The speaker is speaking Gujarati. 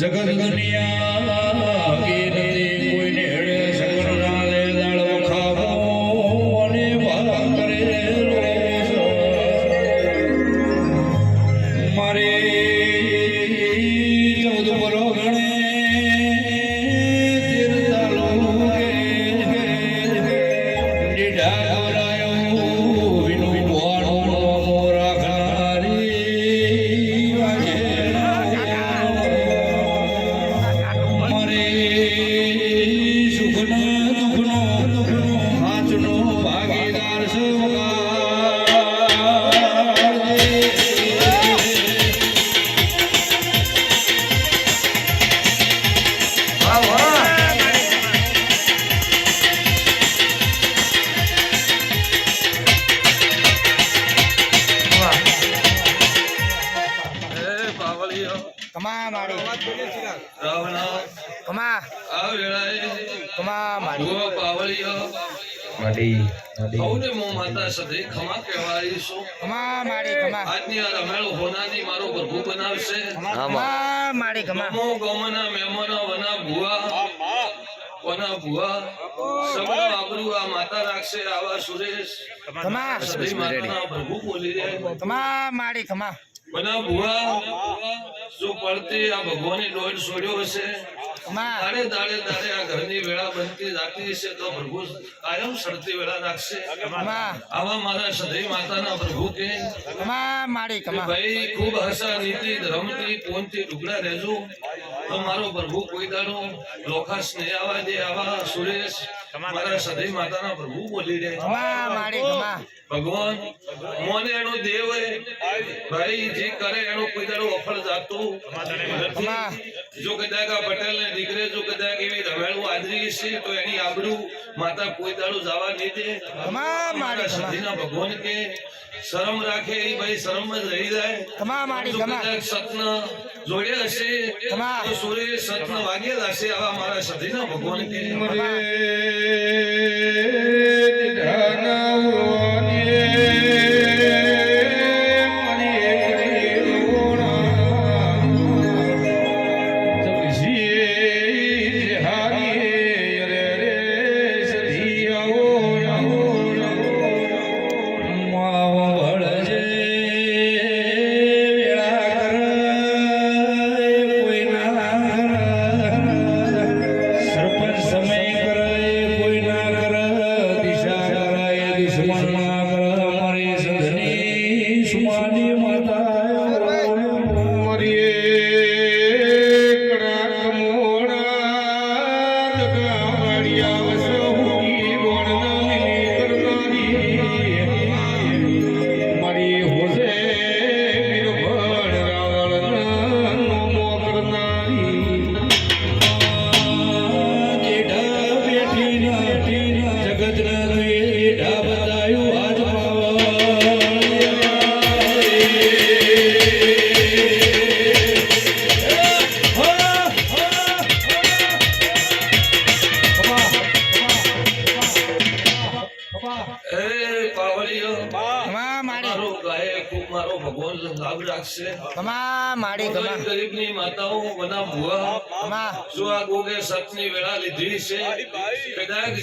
જગત દુનિયા કોઈને હેડે શંકર ના લે દાડો ખાવો અને ભા કરે મારે 14 પરો ગણે Kama mari. Kama. Kama mari. Mari. હવને મો માતા સદે ખમા કહેવાઈશું. Kama mari kama. આજની આ રમેળ હોનાની મારો પ્રભુ બનાવશે. Kama mari kama. મો ગમના મહેમાનો વના ભુવા. વના ભુવા. સબનો આબરૂ આ માતા રાખશે આવા સુરેશ. Kama. સદે માતાના પ્રભુ બોલી રહ્યા. Kama mari kama. વના ભુવા જો પડતી આ ભગવાનની ડોળ છોડ્યો હશે. દાડે દાડે દાડે આ ઘરની વેળા બનતી જાતી છે તો પ્રભુ કાયમ સડતી વેળા રાખશે. આવા મારા સદૈ માતાના પ્રભુ કે ભાઈ ખૂબ હસા નીતિ ધર્મથી પોનથી ટુકડા રહેજો તો મારો પ્રભુ કોઈ દાડો લોખા સ્નેહ આવા દે આવા સુરેશ મારા સદૈ માતાના પ્રભુ બોલી રહે. ભગવાન મોને એનો દેવ ભાઈ જે કરે એનો કોઈ દાડો અફળ જાતું જો કદાચ આ પટેલ ને દીકરે જો કદાચ એવી રમેળું આદરી છે તો એની આબરૂ માતા કોઈ દાડો જવા નહીં દે. મારા સદીના ભગવાન કે શરમ રાખે એ ભાઈ શરમ જ રહી જાય. કદાચ સતન જોડ્યા હશે તો સૂર્ય સતન વાગેલા હશે આવા મારા સદીના ભગવાન કે ગરીબની માતાઓ બના ભુવા જો આ ગોગે સતની વેળા લીધી છે કદાચ